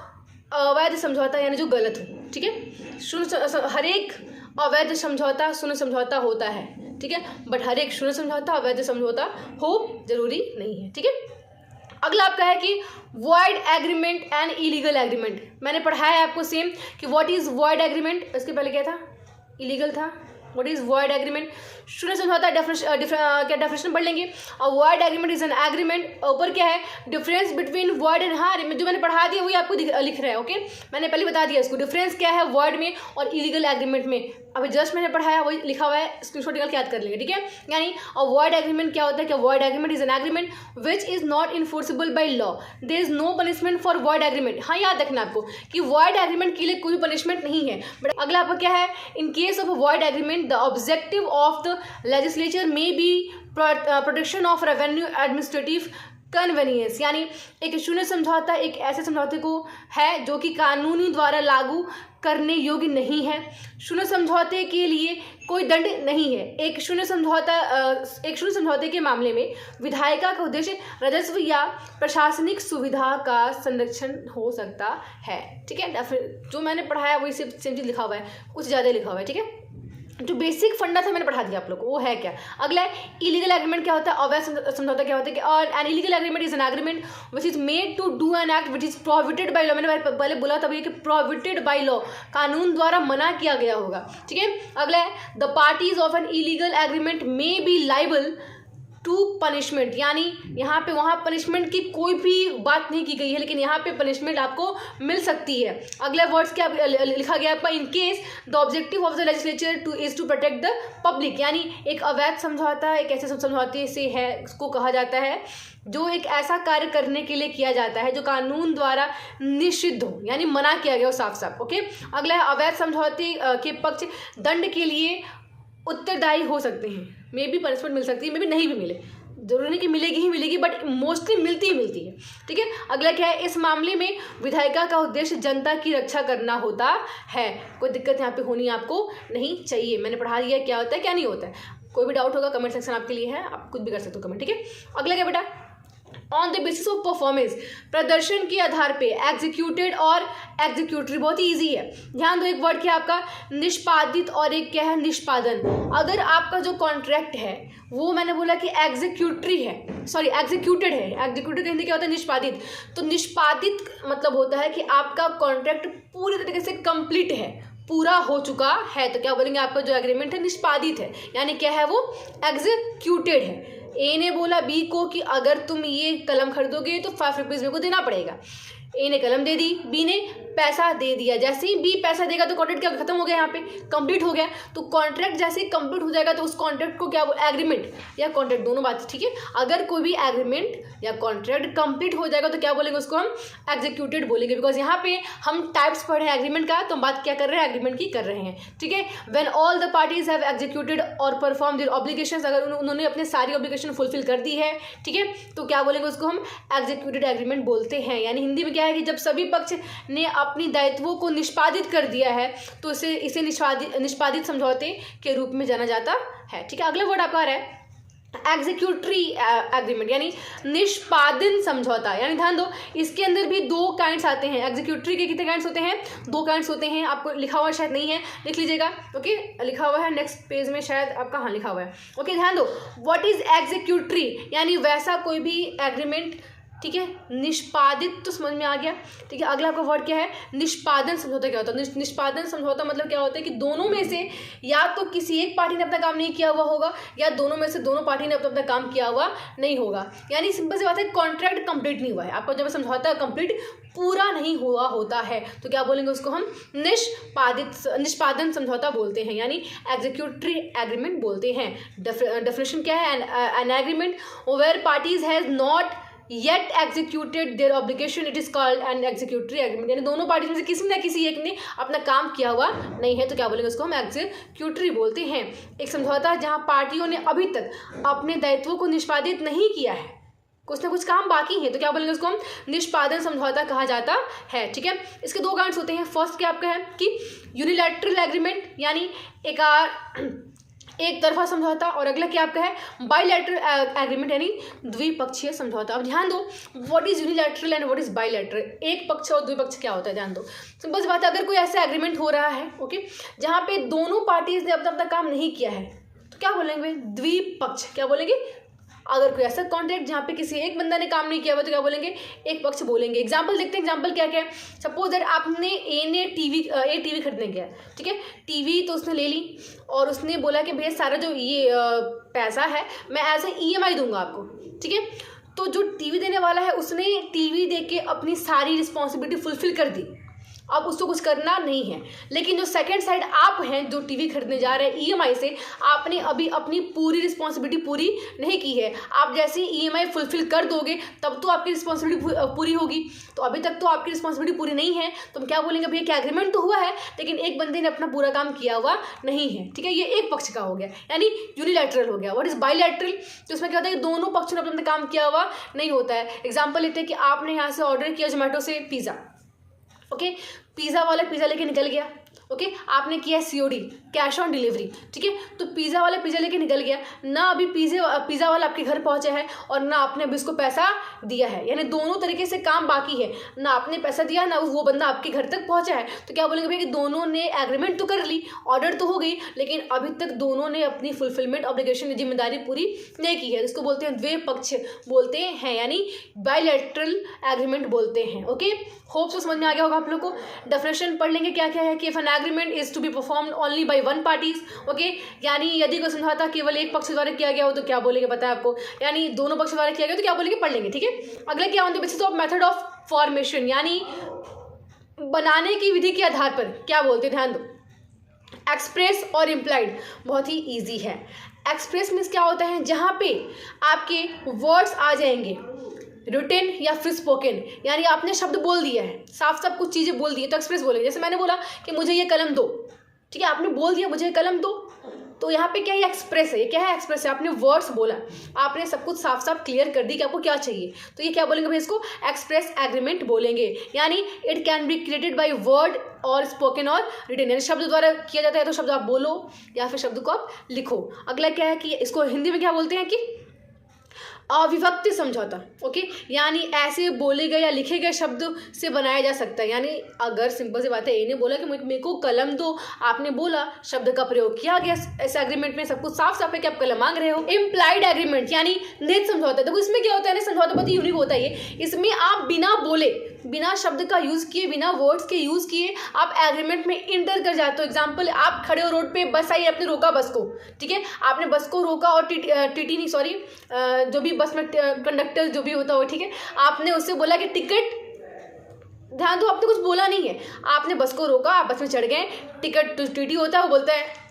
अवैध समझौता? यानी जो गलत हो, ठीक है। शून्य हर एक अवैध समझौता शून्य समझौता होता है, ठीक है, बट हर एक शून्य समझौता अवैध समझौता हो जरूरी नहीं है, ठीक है। अगला आपका है कि void agreement and illegal agreement. मैंने पढ़ाया है आपको सेम कि व्हाट इज वॉइड एग्रीमेंट, इसके पहले क्या था, इलीगल था। What is void agreement? शून्य समझौता क्या डेफिनेशन पढ़ लेंगे। और void agreement is an agreement, ऊपर क्या है डिफरेंस बिटवीन वॉइड एंड हाँ, जो मैंने पढ़ा दिया वही आपको लिख रहा है, ओके। मैंने पहले बता दिया इसको, डिफरेंस क्या है वॉइड में और इलीगल एग्रीमेंट में। अभी जस्ट मैंने पढ़ाया वही लिखा हुआ है, स्क्रीनशॉट निकाल के याद कर लेंगे, ठीक है। यानी वॉइड एग्रीमेंट क्या होता है कि void agreement is an agreement which is not enforceable by law, there is no punishment for void agreement. हाँ, याद रखना आपको कि वॉइड एग्रीमेंट के लिए कोई पनिशमेंट नहीं है। बट अगला आपका क्या है, in case of void agreement the objective of the legislature may be protection of revenue administrative convenience. यानी एक शून्य समझौता एक ऐसे समझौते को है जो कि कानूनी द्वारा लागू करने योग्य नहीं है। शून्य समझौते के लिए कोई दंड नहीं है। एक शून्य समझौते के मामले में विधायिका का उद्देश्य राजस्व या प्रशासनिक सुविधा का संरक्षण हो सकता है, ठीक है। फिर जो मैंने पढ़ाया वही सेम चीज़ लिखा हुआ है, कुछ ज़्यादा लिखा हुआ है, ठीक है। जो बेसिक फंडा था मैंने पढ़ा दिया आप लोग को, वो है क्या। अगला है इलीगल एग्रीमेंट क्या होता है, अवैध समझौता क्या होता है कि और an illegal agreement is an agreement which is made to do an act which is prohibited by law. मैंने पहले बोला था भैया कि प्रोहिबिटेड बाय लॉ, कानून द्वारा मना किया गया होगा, ठीक है। अगला है the parties of an illegal agreement may be liable to punishment, यानी यहाँ पे वहाँ पनिशमेंट की कोई भी बात नहीं की गई है, लेकिन यहाँ पे पनिशमेंट आपको मिल सकती है। अगला वर्ड्स क्या लिखा गया है, in case the objective of the legislature to is to protect the public, यानी एक अवैध समझौता एक ऐसे समझौते से है, उसको कहा जाता है जो एक ऐसा कार्य करने के लिए किया जाता है जो कानून द्वारा निषिद्ध हो, यानी मना किया गया हो साफ साफ। ओके, अगला है अवैध समझौते के पक्ष दंड के लिए उत्तरदायी हो सकते हैं, मे भी पनिशमेंट मिल सकती है, मे भी नहीं भी मिले, जरूरी नहीं कि मिलेगी ही मिलेगी, बट मोस्टली मिलती ही मिलती है, ठीक है। अगला क्या है, इस मामले में विधायिका का उद्देश्य जनता की रक्षा करना होता है, कोई दिक्कत यहाँ पे होनी आपको नहीं चाहिए, मैंने पढ़ा दिया क्या होता है क्या नहीं होता है। कोई भी डाउट होगा कमेंट सेक्शन आपके लिए है, आप कुछ भी कर सकते हो कमेंट, ठीक है। अगला क्या बेटा, on the basis of performance, प्रदर्शन के आधार पे एग्जीक्यूटेड और एग्जीक्यूटरी, बहुत ही ईजी है, ध्यान दो। एक वर्ड क्या है आपका निष्पादित और एक क्या है निष्पादन। अगर आपका जो कॉन्ट्रैक्ट है वो मैंने बोला कि एग्जीक्यूटरी है, सॉरी एग्जीक्यूटेड है, एग्जीक्यूटेड का हिंदी क्या होता है निष्पादित, तो निष्पादित मतलब होता है कि आपका कॉन्ट्रैक्ट पूरी तरीके से कंप्लीट है, पूरा हो चुका है, तो क्या बोलेंगे आपका जो एग्रीमेंट है निष्पादित है, यानी क्या है वो एग्जीक्यूटेड है। ए ने बोला बी को कि अगर तुम ये कलम खरीदोगे तो 5 रुपीज़ मेरे को देना पड़ेगा। ए ने कलम दे दी, बी ने पैसा दे दिया, जैसे ही बी पैसा देगा तो कॉन्ट्रैक्ट क्या खत्म हो गया, यहाँ पे कंप्लीट हो गया। तो कॉन्ट्रैक्ट जैसे ही कंप्लीट हो जाएगा तो उस कॉन्ट्रैक्ट को क्या, एग्रीमेंट या कॉन्ट्रैक्ट दोनों बात, ठीक है। अगर कोई भी एग्रीमेंट या कॉन्ट्रैक्ट कंप्लीट हो जाएगा तो क्या बोलेंगे उसको हम एग्जीक्यूटेड बोलेंगे, बिकॉज यहाँ पे हम टाइप्स पढ़े हैं एग्रीमेंट का, तो हम बात क्या कर रहे हैं एग्रीमेंट की कर रहे हैं, ठीक है। When all the parties have executed और परफॉर्म देयर ऑब्लिगेशंस, अगर उन्होंने अपने सारी ऑब्लिगेशन फुलफिल कर दी है, ठीक है, तो क्या बोलेंगे उसको हम एग्जीक्यूटेड एग्रीमेंट बोलते हैं। यानी हिंदी में क्या है कि जब सभी पक्ष ने अपनी दायित्वों को निष्पादित कर दिया है तो इसे निष्पादित समझौते के रूप में जाना जाता है, ठीक है। अगला वर्ड आपका आ रहा है एग्जीक्यूटरी एग्रीमेंट, यानी निष्पादन समझौता, यानी ध्यान दो इसके अंदर भी 2 काइंड्स आते हैं। एग्जीक्यूटरी के कितने काइंड्स होते हैं, 2 काइंड्स होते हैं, आपको लिखा हुआ शायद नहीं है, लिख लीजिएगा। ओके, लिखा हुआ है नेक्स्ट पेज में शायद आपका, हाँ लिखा हुआ है। ओके, ध्यान दो व्हाट इज एग्जीक्यूटरी, यानी वैसा कोई भी एग्रीमेंट, ठीक है, निष्पादित तो समझ में आ गया, ठीक है। अगला आपका वर्ड क्या है निष्पादन समझौता, क्या होता है निष्पादन समझौता, मतलब क्या होता है कि दोनों में से या तो किसी एक पार्टी ने अपना काम नहीं किया हुआ होगा या दोनों में से दोनों पार्टी ने अपना काम किया हुआ नहीं होगा, यानी सिंपल सी बात है कॉन्ट्रैक्ट कंप्लीट नहीं हुआ है आपका, जब समझौता कंप्लीट पूरा नहीं हुआ होता है तो क्या बोलेंगे उसको हम निष्पादन समझौता बोलते हैं, यानी एग्जीक्यूटरी एग्रीमेंट बोलते हैं। डेफिनेशन क्या है, an agreement where parties has not yet executed their obligation it is called an executory agreement, यानी दोनों पार्टी में से किसी न किसी एक ने अपना काम किया हुआ नहीं है तो क्या बोलेंगे उसको हम एग्जीक्यूटरी बोलते हैं। एक समझौता जहां पार्टियों ने अभी तक अपने दायित्वों को निष्पादित नहीं किया है, कुछ ना कुछ काम बाकी है, तो क्या बोलेंगे उसको हम निष्पादन समझौता कहा जाता है, ठीक है। इसके 2 कांड्स होते हैं। फर्स्ट क्या आपका है कि यूनिलैटरल एग्रीमेंट, यानी एक तरफा समझौता, और अगला क्या आपका है बाइलैटरल एग्रीमेंट, यानी द्विपक्षीय समझौता। अब ध्यान दो what is unilateral and what is bilateral, एक पक्ष और द्विपक्ष क्या होता है ध्यान दो। सिंपल सी बात है, अगर कोई ऐसा एग्रीमेंट हो रहा है ओके जहाँ पे दोनों पार्टीज ने अपना काम नहीं किया है तो क्या बोलेंगे द्विपक्ष, क्या बोलेंगे। अगर कोई ऐसा कॉन्ट्रैक्ट जहाँ पे किसी एक बंदा ने काम नहीं किया हुआ तो क्या बोलेंगे एक पक्ष बोलेंगे। एग्जाम्पल देखते हैं, एग्जाम्पल क्या क्या है। सपोज दैट आपने ए टीवी खरीदने गया, ठीक है, टीवी तो उसने ले ली और उसने बोला कि भैया सारा जो ये पैसा है मैं एज ए EMI दूंगा आपको, ठीक है। तो जो टीवी देने वाला है उसने टीवी दे के अपनी सारी रिस्पॉन्सिबिलिटी फुलफिल कर दी, अब उसको कुछ करना नहीं है। लेकिन जो सेकंड साइड आप हैं जो टीवी खरीदने जा रहे हैं EMI से, आपने अभी अपनी पूरी रिस्पॉन्सिबिलिटी पूरी नहीं की है। आप जैसे EMI फुलफिल कर दोगे तब तो आपकी रिस्पॉन्सिबिलिटी पूरी होगी, तो अभी तक तो आपकी रिस्पॉन्सिबिलिटी पूरी नहीं है, तो हम क्या बोलेंगे भैया क्या एग्रीमेंट तो हुआ है लेकिन एक बंदे ने अपना पूरा काम किया हुआ नहीं है, ठीक है। ये एक पक्ष का हो गया यानी यूनिलैटरल हो गया। व्हाट इज बाइलैटरल, तो इसमें क्या होता है कि दोनों पक्षों ने अपना काम किया हुआ नहीं होता है। एग्जाम्पल लेते हैं कि आपने यहाँ से ऑर्डर किया जोमेटो से पिज़्ज़ा, ओके पिज़्ज़ा वाला पिज़्ज़ा लेके निकल गया, ओके, आपने किया COD, कैश ऑन डिलीवरी, ठीक है। तो पिज़्ज़ा वाला पिज़्ज़ा लेके निकल गया ना, अभी पिज़्ज़ा वाला आपके घर पहुंचा है और ना आपने अभी उसको पैसा दिया है, यानी दोनों तरीके से काम बाकी है, ना आपने पैसा दिया ना वो बंदा आपके घर तक पहुंचा है। तो क्या बोलेंगे भैया कि दोनों ने एग्रीमेंट तो कर ली, ऑर्डर तो हो गई, लेकिन अभी तक दोनों ने अपनी फुलफिलमेंट ऑब्लिगेशन, जिम्मेदारी पूरी नहीं की है। इसको बोलते हैं द्विपक्ष बोलते हैं, यानी बायलैटरल एग्रीमेंट बोलते हैं, ओके। होप से समझ में आ गया होगा आप लोग को। डेफिनेशन पढ़ लेंगे क्या क्या है कि if an agreement is to be performed only by one parties, okay, यानी यदि कोई समझौता केवल एक पक्ष द्वारा किया गया हो तो क्या बोलेंगे पता है आपको, यानी दोनों पक्ष द्वारा किया गया तो क्या बोलेंगे, पढ़ लेंगे, ठीक है। अगला क्या on the basis of method of formation, यानी बनाने की विधि के आधार पर क्या बोलते हैं, ध्यान दो। एक्सप्रेस और इम्प्लाइड बहुत ही ईजी है। एक्सप्रेस मीन्स क्या होता है, जहाँ पे आपके वर्ड्स आ जाएंगे रिटन या फिर स्पोकन, यानी आपने शब्द बोल दिया है, साफ साफ कुछ चीज़ें बोल दी है तो एक्सप्रेस बोलेंगे। जैसे मैंने बोला कि मुझे ये कलम दो, ठीक है, आपने बोल दिया मुझे कलम दो, तो यहाँ पे क्या है, एक्सप्रेस है। ये क्या है, एक्सप्रेस है, आपने वर्ड्स बोला, आपने सब कुछ साफ साफ क्लियर कर दी कि आपको क्या चाहिए, तो ये क्या बोलेंगे भाई, इसको एक्सप्रेस एग्रीमेंट बोलेंगे। यानी it can be created by word और स्पोकन और रिटन, यानी शब्द द्वारा किया जाता है, तो शब्द आप बोलो या फिर शब्द को आप लिखो। अगला क्या है कि इसको हिंदी में क्या बोलते हैं कि अविभक्त समझौता, ओके, यानी ऐसे बोले गए या लिखे गए शब्द से बनाया जा सकता है। यानी अगर सिंपल सी बात है, ए ने बोला कि मेरे को कलम दो, आपने बोला, शब्द का प्रयोग किया गया इस एग्रीमेंट में, सब कुछ साफ साफ है कि आप कलम मांग रहे हो। इम्प्लाइड एग्रीमेंट यानी निहित समझौता, देखो इसमें क्या होता है ना, समझौता बहुत ही यूनिक होता है ये, इसमें आप बिना बोले, बिना शब्द का यूज किए, बिना वर्ड्स के यूज किए आप एग्रीमेंट में इंटर कर जाते हो। एग्जाम्पल, आप खड़े हो रोड पे, बस आई, आपने रोका बस को, ठीक है, आपने बस को रोका और टीटी नहीं, सॉरी, जो भी बस में कंडक्टर जो भी होता हो, ठीक है, आपने उससे बोला कि टिकट, ध्यान दो, आपने कुछ बोला नहीं है, आपने बस को रोका, आप बस में चढ़ गए, टिकट टीटी होता है वो बोलता है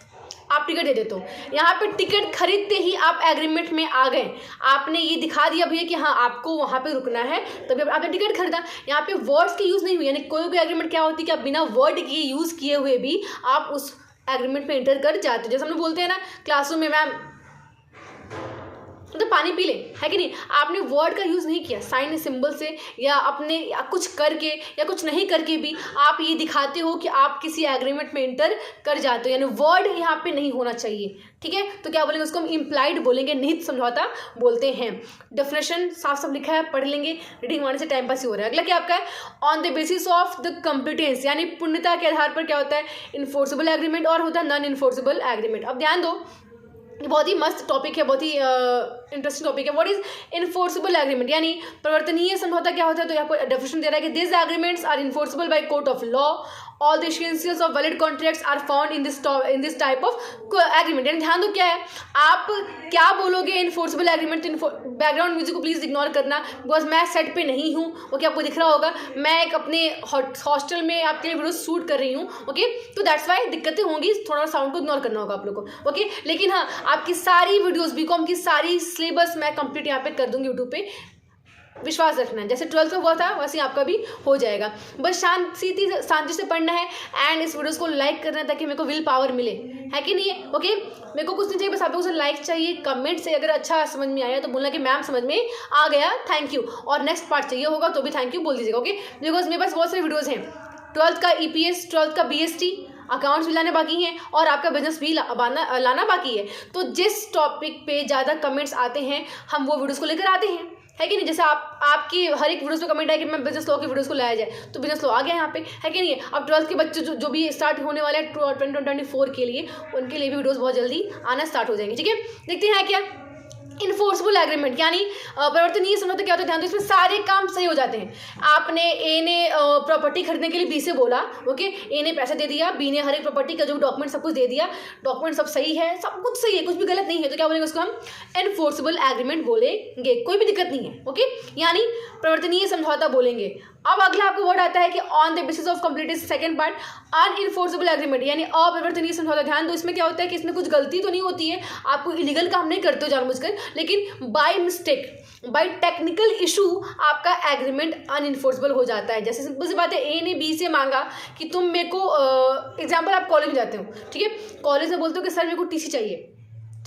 आप टिकट दे देते हो। यहाँ पे टिकट खरीदते ही आप एग्रीमेंट में आ गए, आपने ये दिखा दिया भैया कि हाँ आपको वहाँ पे रुकना है, तभी आपने टिकट खरीदा। यहाँ पे वर्ड्स की यूज़ नहीं हुई, यानी कोई भी एग्रीमेंट क्या होती है कि आप बिना वर्ड की यूज़ किए हुए भी आप उस एग्रीमेंट में एंटर कर जाते हो। जैसे हम लोग बोलते हैं ना क्लासरूम में, मैम तो पानी पी ले, है कि नहीं, आपने वर्ड का यूज़ नहीं किया, साइन सिंबल से या अपने या कुछ करके या कुछ नहीं करके भी आप ये दिखाते हो कि आप किसी एग्रीमेंट में एंटर कर जाते हो, यानी वर्ड यहाँ पे नहीं होना चाहिए, ठीक है। तो क्या बोलेंगे उसको, हम इम्प्लाइड बोलेंगे, निहित समझौता बोलते हैं। डेफिनेशन साफ साफ लिखा है, पढ़ लेंगे, रीडिंग मारने से टाइम पास ही हो रहा है। अगला क्या आपका है, on the basis of the competence, यानी पूर्णता के आधार पर क्या होता है, इन्फोर्सेबल एग्रीमेंट और होता है नॉन इन्फोर्सेबल एग्रीमेंट। अब ध्यान दो, ये बहुत ही मस्त टॉपिक है, बहुत ही इंटरेस्टिंग टॉपिक है। व्हाट इज इन्फोर्सेबल एग्रीमेंट, यानी परिवर्तनीय समझौता क्या होता है, तो यहाँ पर डेफिनेशन दे रहा है कि this agreements are enforceable by court of law, all the essentials of valid contracts are found in this type of agreement. यानी ध्यान दो क्या है, आप क्या बोलोगे इन्फोर्सेबल एग्रीमेंट, बैकग्राउंड म्यूजिक को प्लीज़ इग्नोर करना, बिकॉज मैं सेट पे नहीं हूँ, ओके, आपको दिख रहा होगा, मैं एक अपने हॉस्टल में आपके लिए वीडियो शूट कर रही हूँ, ओके, तो दैट्स वाई दिक्कतें होंगी, थोड़ा साउंड को इग्नोर करना होगा आप लोग को, ओके। लेकिन हाँ, आपकी सारी वीडियोस बीकॉम की सारी सिलेबस मैं कंप्लीट यहाँ पे कर दूंगी यूट्यूब पे, विश्वास रखना है, जैसे 12th का हुआ था वैसे आपका भी हो जाएगा। बस शांति से पढ़ना है एंड इस वीडियोस को लाइक करना है ताकि मेरे को विल पावर मिले, है कि नहीं है, ओके। मेरे को कुछ नहीं चाहिए, बस आप लोगों से लाइक चाहिए, कमेंट से अगर अच्छा समझ में आया तो बोलना कि मैम समझ में आ गया, थैंक यू, और नेक्स्ट पार्ट चाहिए होगा तो भी थैंक यू बोल दीजिएगा, ओके। बिकॉज मेरे पास बहुत सारे वीडियोज़ हैं, 12th का EPS, 12th का BST, अकाउंट्स भी लाने बाकी हैं और आपका बिजनेस भी लाना बाकी है। तो जिस टॉपिक पे ज़्यादा कमेंट्स आते हैं हम वो वीडियोस को लेकर आते हैं, है कि नहीं। जैसे आपकी हर एक वीडियोस पे कमेंट है कि मैं बिजनेस लॉ की वीडियोस को लाया जाए, तो बिजनेस लॉ आ गया यहाँ पे, है कि नहीं। अब 12th के बच्चे जो भी स्टार्ट होने वाले हैं 2024 के लिए, उनके लिए भी वीडियोस बहुत जल्दी आना स्टार्ट हो जाएंगे, ठीक है। देखते हैं क्या इन्फोर्सेबल एग्रीमेंट, यानी परिवर्तनीय समझौता क्या होता है, ध्यान दो, इसमें सारे काम सही हो जाते हैं। आपने ए ने प्रॉपर्टी खरीदने के लिए बी से बोला, ओके, ए ने पैसे दे दिया, बी ने हर एक प्रॉपर्टी का जो डॉक्यूमेंट सब कुछ दे दिया, डॉक्यूमेंट सब सही है, सब कुछ सही है, कुछ भी गलत नहीं है, तो क्या बोलेंगे उसको हम इन्फोर्सेबल एग्रीमेंट बोलेंगे, कोई भी दिक्कत नहीं है, ओके, यानी परिवर्तनीय समझौता बोलेंगे। अब अगला आपको वर्ड आता है कि on the basis of complete, second part, unenforceable agreement, यानी अपरिवर्तनीय समझौता। ध्यान दो, इसमें क्या होता है कि इसमें कुछ गलती तो नहीं होती है, आपको इलीगल काम नहीं करते हो जानबूझकर, लेकिन by mistake, by technical issue आपका एग्रीमेंट अनइन्फोर्सेबल हो जाता है। जैसे सिंपल सी बात है, ए ने बी से मांगा कि तुम मेरे को, एग्जाम्पल आप कॉलेज में जाते हो, ठीक है, कॉलेज में बोलते हो कि सर मेरे को TC चाहिए,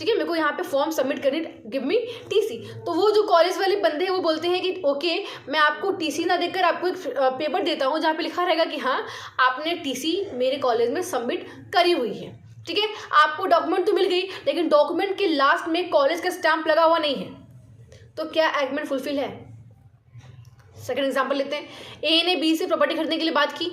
ठीक है, मेरे को यहाँ पे फॉर्म सबमिट करनी, गिव मी टीसी। तो वो जो कॉलेज वाले बंदे हैं वो बोलते हैं कि ओके मैं आपको टीसी ना देकर आपको एक पेपर देता हूँ जहाँ पे लिखा रहेगा कि हाँ आपने टीसी मेरे कॉलेज में सबमिट करी हुई है। ठीक है, आपको डॉक्यूमेंट तो मिल गई, लेकिन डॉक्यूमेंट के लास्ट में कॉलेज का स्टैंप लगा हुआ नहीं है, तो क्या एग्रीमेंट फुलफिल है? सेकंड एग्जांपल लेते हैं, ए ने बी से प्रॉपर्टी खरीदने के लिए बात की,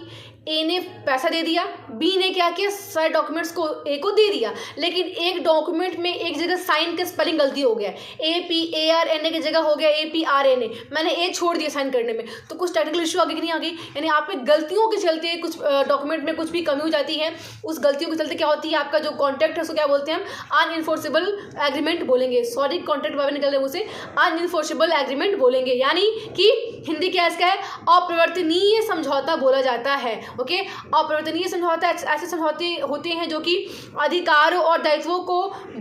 ए ने पैसा दे दिया, बी ने क्या किया, सारे डॉक्यूमेंट्स को ए को दे दिया, लेकिन एक डॉक्यूमेंट में एक जगह साइन का स्पेलिंग गलती हो गया, APARNA की जगह हो गया APRNA, मैंने ए छोड़ दिया साइन करने में, तो कुछ टेक्निकल इशू आगे कि नहीं आ गई? यानी आप पे गलतियों के चलते कुछ डॉक्यूमेंट में कुछ भी कमी हो जाती है, उस गलतियों के चलते क्या होती है, आपका जो कॉन्ट्रैक्ट है उसको क्या बोलते हैं हम? अनइन्फोर्सेबल एग्रीमेंट बोलेंगे। सॉरी, कॉन्ट्रैक्ट बारे निकल रहे हैं उसे अनइन्फोर्सेबल एग्रीमेंट बोलेंगे, यानी कि हिंदी क्या इसका है? अपरिवर्तनीय समझौता बोला जाता है। ओके, अपरिवर्तनीय समझौता ऐसे समझौते होते हैं जो कि अधिकारों और दायित्वों को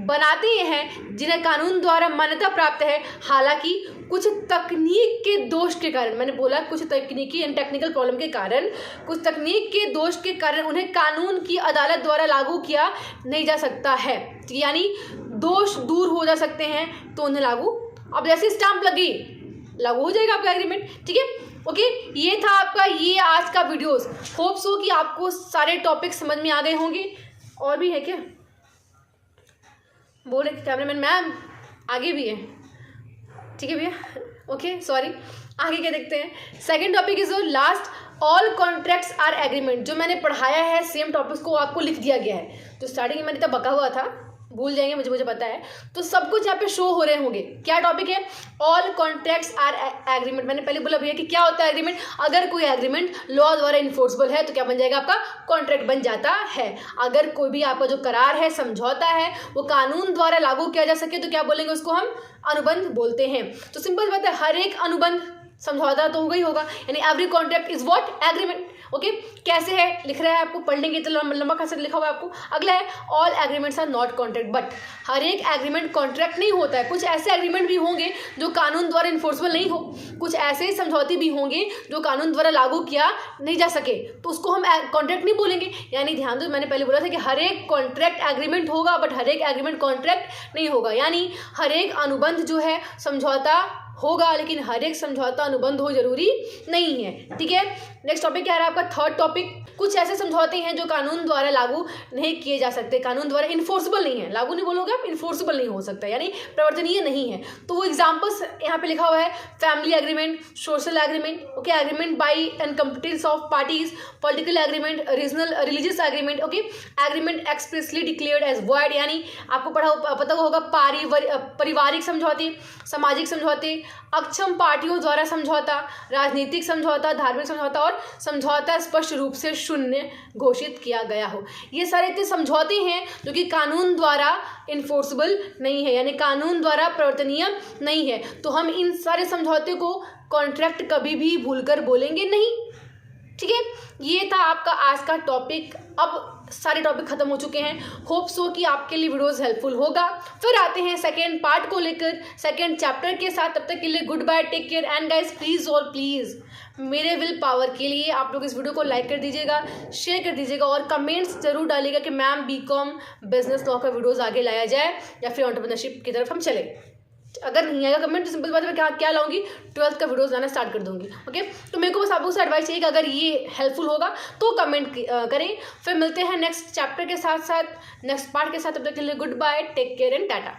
बनाते हैं जिन्हें कानून द्वारा मान्यता प्राप्त है, हालांकि कुछ तकनीक के दोष के कारण, मैंने बोला कुछ तकनीकी एंड टेक्निकल प्रॉब्लम के कारण, कुछ तकनीक के दोष के कारण उन्हें कानून की अदालत द्वारा लागू किया नहीं जा सकता है, यानी दोष दूर हो जा सकते हैं तो उन्हें लागू, अब जैसे स्टाम्प लगी लागू हो जाएगा आपका एग्रीमेंट। ठीक है, ओके, ये था आपका ये आज का वीडियोस। होप सो कि आपको सारे टॉपिक समझ में आ गए होंगे। और भी है क्या? बोले कैमरामैन मैम आगे भी है? ठीक है भैया, ओके सॉरी, आगे क्या देखते हैं। Second topic is last, all contracts are agreement. जो मैंने पढ़ाया है सेम टॉपिक्स को आपको लिख दिया गया है, तो स्टार्टिंग में मैंने तब बका हुआ था, भूल जाएंगे, मुझे पता है, तो सब कुछ यहाँ पे शो हो रहे होंगे। क्या टॉपिक है? All contracts are agreement. मैंने पहले बोला भैया कि क्या होता है एग्रीमेंट, अगर कोई एग्रीमेंट लॉ द्वारा इन्फोर्सेबल है तो क्या बन जाएगा? आपका कॉन्ट्रैक्ट बन जाता है। अगर कोई भी आपका जो करार है, समझौता है, वो कानून द्वारा लागू किया जा सके तो क्या बोलेंगे? उसको हम अनुबंध बोलते हैं। तो सिंपल बात है, हर एक अनुबंध समझौता तो होगा ही होगा, यानी every contract is what? Agreement. Okay, कैसे है लिख रहा है आपको, पढ़ लेंगे तो लंबा खासा लिखा हुआ है आपको। अगला है, all agreements are not contract, but हर एक एग्रीमेंट कॉन्ट्रैक्ट नहीं होता है। कुछ ऐसे एग्रीमेंट भी होंगे जो कानून द्वारा इन्फोर्सेबल नहीं हो, कुछ ऐसे समझौते भी होंगे जो कानून द्वारा लागू किया नहीं जा सके, तो उसको हम कॉन्ट्रैक्ट नहीं बोलेंगे। यानी ध्यान दो, मैंने पहले बोला था कि हर एक कॉन्ट्रैक्ट एग्रीमेंट होगा, बट हर एक एग्रीमेंट कॉन्ट्रैक्ट नहीं होगा, यानी हर एक अनुबंध जो है समझौता होगा, लेकिन हर एक समझौता अनुबंध हो जरूरी नहीं है। ठीक है, नेक्स्ट टॉपिक क्या है आपका? थर्ड टॉपिक, कुछ ऐसे समझौते हैं जो कानून द्वारा लागू नहीं किए जा सकते, कानून द्वारा इन्फोर्सेबल नहीं है, लागू नहीं बोलोगे आप, इन्फोर्सेबल नहीं हो सकता, यानी प्रवर्तनीय नहीं है। तो वो एग्जाम्पल्स यहाँ पे लिखा हुआ है, family agreement, social agreement, okay, agreement by and competence of parties, political agreement, regional religious agreement, okay, agreement expressly declared as void, यानी आपको पता होगा पारिवारिक समझौते, सामाजिक समझौते, अक्षम पार्टियों द्वारा समझौता, राजनीतिक समझौता, धार्मिक समझौता और समझौता स्पष्ट रूप से शून्य घोषित किया गया हो। ये सारे इतने समझौते हैं जो कि कानून द्वारा इन्फोर्सेबल नहीं है, यानी कानून द्वारा प्रवर्तनीय नहीं है, तो हम इन सारे समझौते को कॉन्ट्रैक्ट कभी भी भूलकर बोलेंगे नहीं। ठीक है, ये था आपका आज का टॉपिक। अब सारे टॉपिक खत्म हो चुके हैं। होप सो कि आपके लिए वीडियोस हेल्पफुल होगा। फिर आते हैं सेकेंड पार्ट को लेकर, सेकेंड चैप्टर के साथ। तब तक के लिए good bye, take care and guys please और प्लीज़ मेरे विल पावर के लिए आप लोग इस वीडियो को लाइक कर दीजिएगा, शेयर कर दीजिएगा और कमेंट्स जरूर डालिएगा कि मैम बीकॉम बिजनेस लॉ का वीडियोज़ आगे लाया जाए या फिर एंटरप्रेन्योरशिप की तरफ हम चले। अगर नहीं आएगा कमेंट तो सिंपल बात है, मैं क्या लाऊंगी, 12th का वीडियोस लाना स्टार्ट कर दूंगी। ओके, तो मेरे को बस आपको एडवाइस चाहिए कि अगर ये हेल्पफुल होगा तो कमेंट करें। फिर मिलते हैं नेक्स्ट चैप्टर के साथ साथ, नेक्स्ट पार्ट के साथ। तब तक के लिए good bye, take care and Tata.